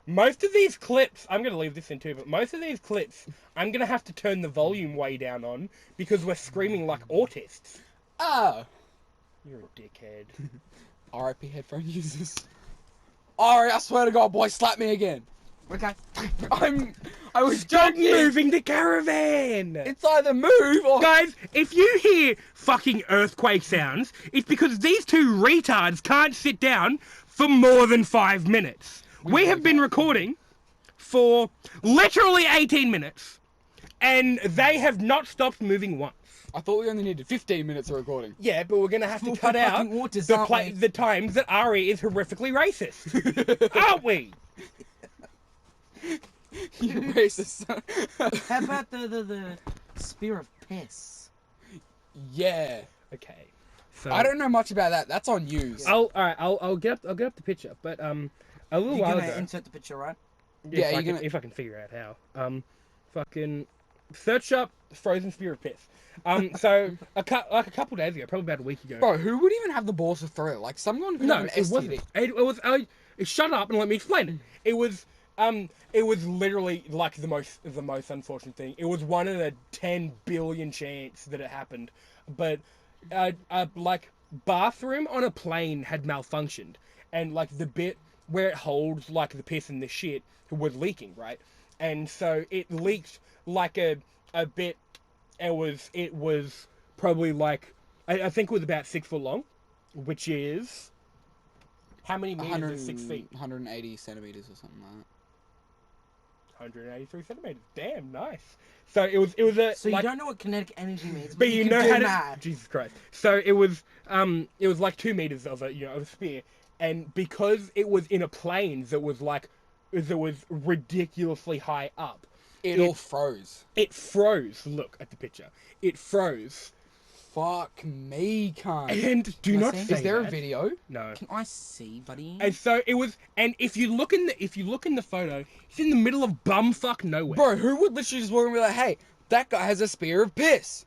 Most of these clips, I'm going to leave this in too, but most of these clips, I'm going to have to turn the volume way down on because we're screaming like autists. Ah. You're a dickhead. R.I.P. headphone users. Alright, I swear to God, boy, slap me again. Okay. I was Stop joking. moving the caravan! It's either move or... Guys, if you hear fucking earthquake sounds, it's because these two retards can't sit down for more than 5 minutes. We have been recording for literally 18 minutes, and they have not stopped moving once. I thought we only needed 15 minutes of recording. Yeah, but we're gonna have to We're cut out fucking autists, aren't we? the times that Ari is horrifically racist. Aren't we? You racist. How about the spear of piss? Yeah. Okay. So I don't know much about that. That's on you. I'll get up the picture, but a little You're while gonna ago. insert the picture, right? Yeah, if I you're can, gonna- if I can figure out how. Fucking search up frozen spear of piss. So a couple days ago, probably about a week ago. Bro, who would even have the balls to throw it? Like, someone could No, have an it STD. wasn't. It was. Shut up and let me explain it. It was literally like the most unfortunate thing. It was 1 in a 10 billion chance that it happened, but like bathroom on a plane had malfunctioned, and like the bit where it holds like the piss and the shit was leaking, right? And so it leaked like a bit. It was probably like I think it was about 6 foot long, which is how many meters is 6 feet? 180 centimeters or something like that. 183 centimeters. Damn, nice. So it was a. So you like, don't know what kinetic energy means, but you can know do how to. math. Jesus Christ. So it was like 2 meters of a spear, and because it was in a plane that was ridiculously high up, It all froze. it froze. Look at the picture. It froze. Fuck me, cunt. And do Can I not see? say Is there a that. video? No. Can I see, buddy? And so it was, and if you look in the photo, it's in the middle of bumfuck nowhere. Bro, who would literally just walk and be like, hey, that guy has a spear of piss?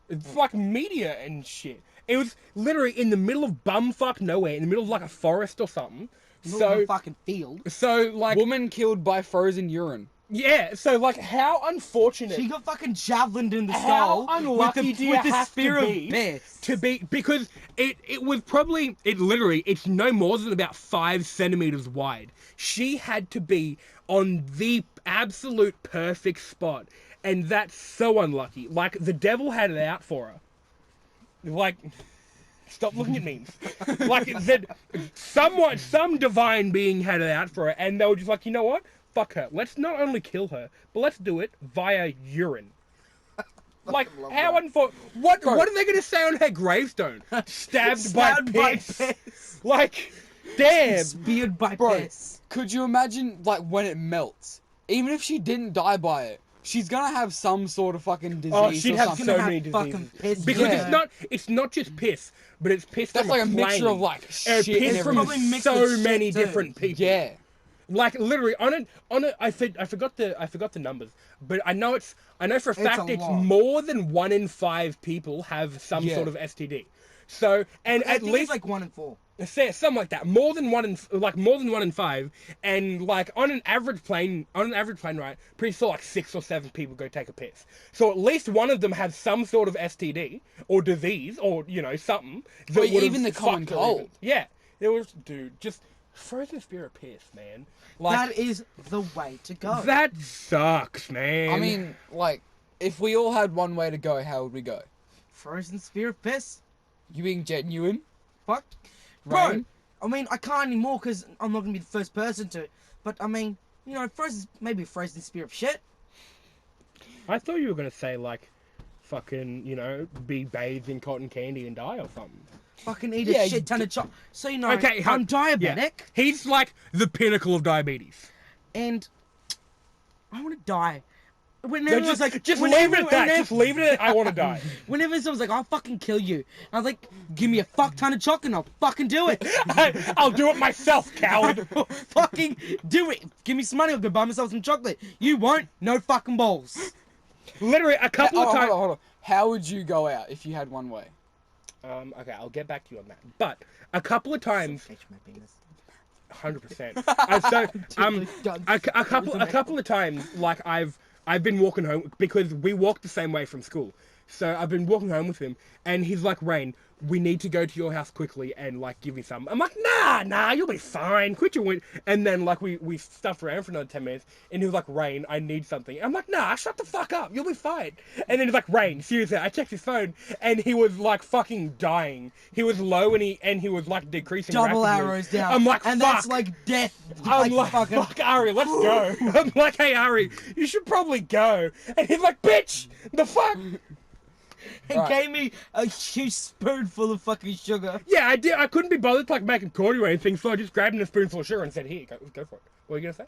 It's like media and shit. It was literally in the middle of bumfuck nowhere, in the middle of like a forest or something. Middle of So, a fucking field. so like, Woman killed by frozen urine. Yeah, so like, how unfortunate. She got fucking javelined in the How skull unlucky do you with the have spear to of be Bess. to be, because it was probably, it's no more than about 5 centimeters wide. She had to be on the absolute perfect spot, and that's so unlucky. Like, the devil had it out for her. Like, stop looking at me. Like, some divine being had it out for her, and they were just like, you know what? Fuck her. Let's not only kill her, but let's do it via urine. Like, how unfortunate. What are they going to say on her gravestone? Stabbed by piss. Like, damn. Speared by Bro, piss. could you imagine, like, when it melts? Even if she didn't die by it, she's gonna have some sort of fucking disease Oh, she'd or have something. so Have many fucking diseases. piss Because Yeah. it's not just piss, but it's piss That's from like a mixture plane. of, like, And shit and piss from Probably mixed so with many shit, too. different people. Yeah. Like, literally, I forgot the numbers, but I know for a fact a it's lot. more than 1 in 5 people have some Yeah. sort of STD. So, and I at think least it's like 1 in 4. say something like that, more than 1 in 5, and like on an average plane ride, pretty sure like 6 or 7 people go take a piss. So at least one of them has some sort of STD or disease or something. That Or would've even the common fucked her cold. even. Yeah, it was, dude, just frozen spear of piss, man. Like, That is the way to go. that sucks, man. I mean, like, if we all had one way to go, how would we go? Frozen spear of piss. You being genuine? Fuck. Bro, Rain? I mean, I can't anymore because I'm not going to be the first person to. But, I mean, maybe a frozen spear of shit. I thought you were gonna say like, fucking, be bathed in cotton candy and die or something. Fucking eat Yeah, a shit ton of chocolate. So, Okay, I'm diabetic. Yeah. He's like the pinnacle of diabetes. And I want to die. When No, everyone's just when leave it at everyone- that. when Just leave it at I want to die. Whenever someone's like, I'll fucking kill you. I was like, give me a fuck ton of chocolate and I'll fucking do it. I'll do it myself, coward. Fucking do it. Give me some money, I'll go buy myself some chocolate. You won't. No fucking balls. Literally, a couple of times. Hold on. How would you go out if you had one way? Okay, I'll get back to you on that. But a couple of times, Catch my penis. 100%. A couple of times, like I've been walking home because we walk the same way from school. So I've been walking home with him, and he's like, Rain, we need to go to your house quickly and like give me some. I'm like, nah, you'll be fine. Quit your win. And then like we stuffed around for another 10 minutes, and he was like, Rain, I need something. I'm like, nah, shut the fuck up. You'll be fine. And then he's like, Rain, seriously. I checked his phone, and he was like fucking dying. He was low, and he was like decreasing. Double rapidly. arrows down. I'm like, and fuck. that's like death. I'm like, fucking. fuck, Ari, let's go. I'm like, hey, Ari, you should probably go. And he's like, bitch, the fuck? He gave me a huge spoonful of fucking sugar. Yeah, I did. I couldn't be bothered to like make a cordy or anything, so I just grabbed him a spoonful of sugar and said, here, go for it. What are you gonna say?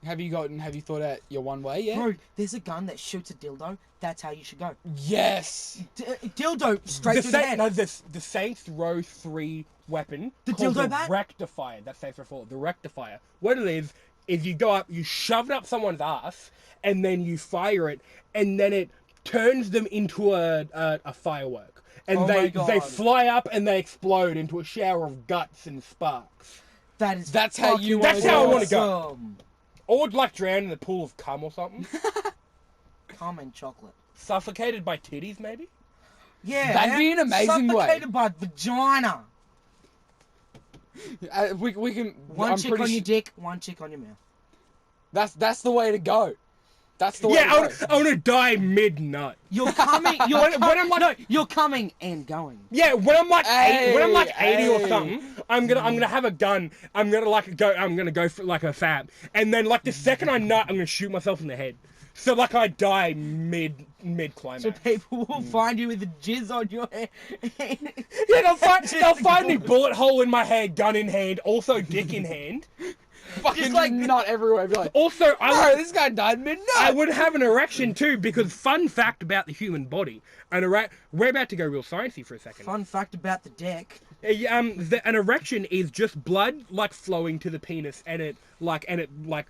Have you thought out your one way yet? Bro, there's a gun that shoots a dildo. That's how you should go. Yes. Dildo straight through the head. No, the Saints Row 3 weapon. The called dildo the bat? Rectifier. That's safe for fall. The Rectifier. What it is you go up, you shove it up someone's ass, and then you fire it, and then it turns them into a firework. And Oh my they God. fly up and they explode into a shower of guts and sparks. That's how you That's wanna how I go. want to go. Awesome. Or like drown in a pool of cum or something. Cum and chocolate. Suffocated by titties, maybe? Yeah. That'd be an amazing way. Suffocated by vagina. We can. One I'm chick pretty on your su- dick, one chick on your mouth. That's the way to go. That's the way. Yeah, to go. I want to die mid-nut. You're coming. You're When I'm like- no, you're coming and going. Yeah, when I'm like Hey, 80 or hey. something, I'm gonna have a gun. I'm gonna go for like a fab, and then like the second I nut, I'm gonna shoot myself in the head. So like I die mid climax. So people will find you with a jizz on your head. Yeah, they'll find me bullet hole in my head, gun in hand, also dick in hand. Fucking like- not everywhere. Be like, Also, bro, this guy died midnight. I would have an erection too, because fun fact about the human body, we're about to go real sciencey for a second. Fun fact about the dick. An erection is just blood like flowing to the penis, and it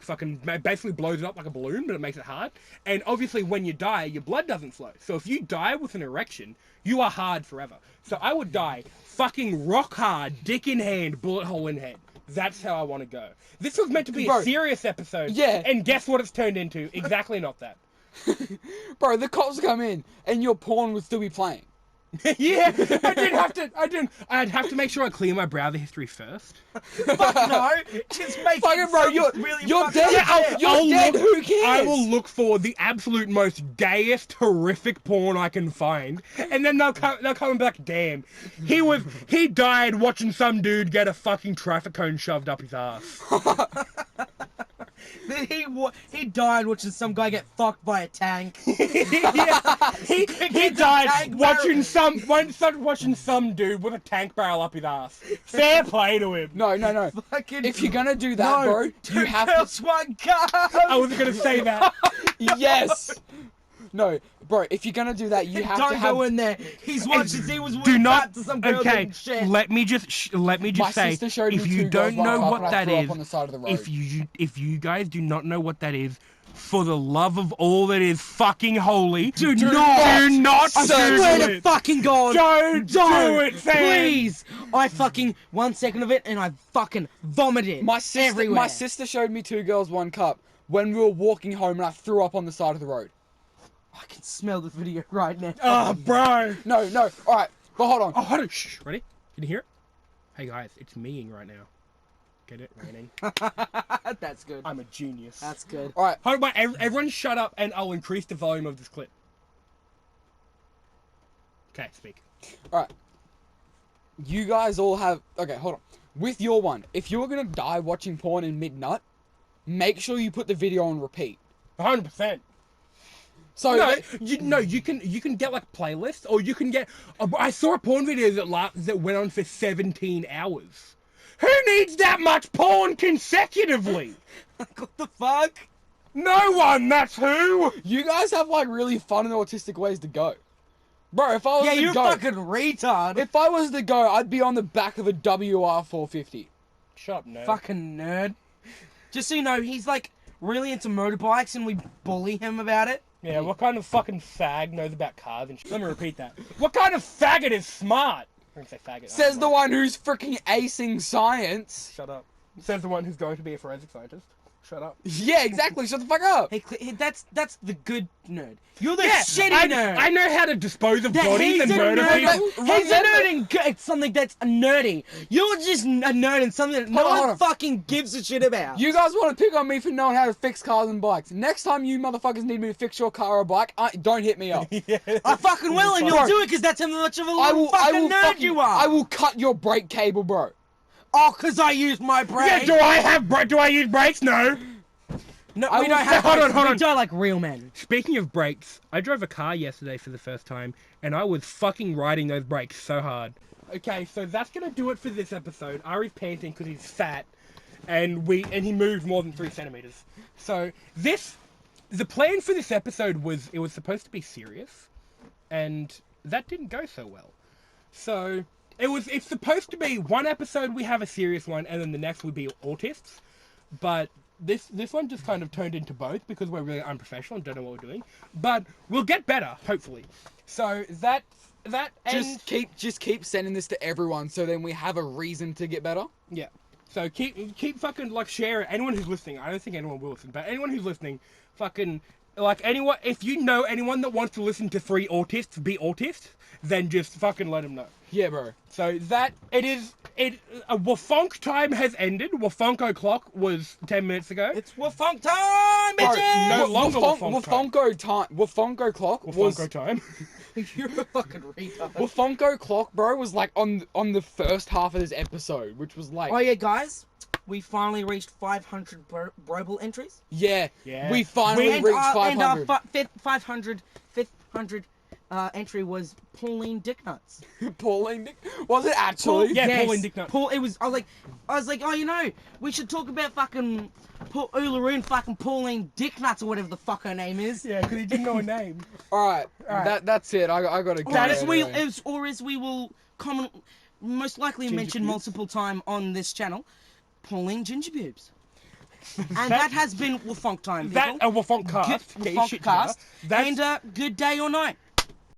fucking basically blows it up like a balloon, but it makes it hard. And obviously, when you die, your blood doesn't flow. So if you die with an erection, you are hard forever. So I would die fucking rock hard, dick in hand, bullet hole in head. That's how I want to go. This was meant to be Bro. a serious episode. Yeah. And guess what it's turned into? Exactly not that. Bro, the cops come in and your porn would still be playing. Yeah, I'd have to make sure I clear my browser history first. Fuck no. Just make Fucking it bro, sound you're really dead. fucking You're dead. Who cares? I will look for the absolute most gayest, horrific porn I can find, and then they'll come and be like, damn, he died watching some dude get a fucking traffic cone shoved up his ass. Then he died watching some guy get fucked by a tank. Yeah, he died tank watching some dude with a tank barrel up his ass. Fair play to him. No. Fucking If you're gonna do that, bro, you have to. Else one gun. I wasn't gonna say that. Yes. No, bro. If you're gonna do that, you have Don't to have. go in there. He's watching. He was Do not. to some girl Okay, getting shit. let me just My say, sister showed if me you two don't girls know walk up what and I that threw up is, on the side of the road. if you guys do not know what that is, for the love of all that is fucking holy, do not I swear Google to it. fucking God. Don't do it, Sam. Please. I fucking 1 second of it and I fucking vomited. My everywhere. sister showed me two girls, one cup when we were walking home, and I threw up on the side of the road. I can smell the video right now. Oh, bro. No. All right, but hold on. Oh, hold on. Shh. Ready? Can you hear it? Hey guys, it's meing right now. Get it? Raining. That's good. I'm a genius. That's good. All right, Hold on, everyone shut up and I'll increase the volume of this clip. Okay, speak. all right. You guys all have. Okay, hold on. With your one, if you're gonna die watching porn in mid-nut, make sure you put the video on repeat. 100%. So You can get like playlists, or you can get. I saw a porn video that went on for 17 hours. Who needs that much porn consecutively? What the fuck? No one. That's who. you guys have like really fun and autistic ways to go, bro. If I was Yeah, to you're a go, fucking retard. if I was to go, I'd be on the back of a WR450. Shut up, nerd. Fucking nerd. Just so you know, he's like really into motorbikes and we bully him about it. Yeah, what kind of fucking fag knows about cars and shit? Let me repeat that. What kind of faggot is smart? I'm gonna say faggot. Says the one who's freaking acing science. Shut up. Says the one who's going to be a forensic scientist. Shut up. Yeah, exactly. Shut the fuck up. Hey, that's the good nerd. You're the Yeah, shitty nerd. I know how to dispose of That bodies he's and a murder nerd. people. He's a nerd in something that's nerdy. You're just a nerd in something that no Hold one on. fucking gives a shit about. You guys want to pick on me for knowing how to fix cars and bikes. Next time you motherfuckers need me to fix your car or bike, don't hit me up. I fucking will, and you'll do it because that's how much of a little fucking nerd you are. I will cut your brake cable, bro. Oh, because I use my brain. Yeah, do I use brakes? No. No, I we don't will- have Hold on, brakes. hold We on. die like real men. Speaking of brakes, I drove a car yesterday for the first time, and I was fucking riding those brakes so hard. Okay, so that's gonna do it for this episode. Ari's panting because he's fat, and he moved more than 3 centimeters. So the plan for this episode was it was supposed to be serious, and that didn't go so well. So it's supposed to be one episode we have a serious one, and then the next would be autists, but this one just kind of turned into both because we're really unprofessional and don't know what we're doing. But we'll get better, hopefully. So that ends. Just keep sending this to everyone, so then we have a reason to get better. Yeah. So keep fucking like share it. Anyone who's listening, I don't think anyone will listen, but anyone who's listening, fucking like anyone. If you know anyone that wants to listen to 3 autists be autists, then just fucking let them know. Yeah, bro. So Woofonk time has ended. Woofonk o'clock was 10 minutes ago. It's Woofonk time, bitches! no longer Woofonko time. Woofonko clock was. Woofonko time. You're a fucking retard. Woofonko clock, bro, was like on the first half of this episode, which was like. Oh yeah, guys, we finally reached 500 Brobel entries. Yeah. Yeah. We finally And reached our 500. 500 entry was Pauline Dicknuts. Pauline, was it actually? Yeah, Pauline Dicknuts. I was like, oh, you know, we should talk about fucking Uluru and fucking Pauline Dicknuts or whatever the fuck her name is. Yeah, because he didn't know a name. All right. That's it. I gotta go. Or as we will most likely Ginger mention boobs? multiple time on this channel, Pauline Ginger Boobs. And that has been Woofonk time, people. That a Woofonkcast. Woofonkcast. And good day or night.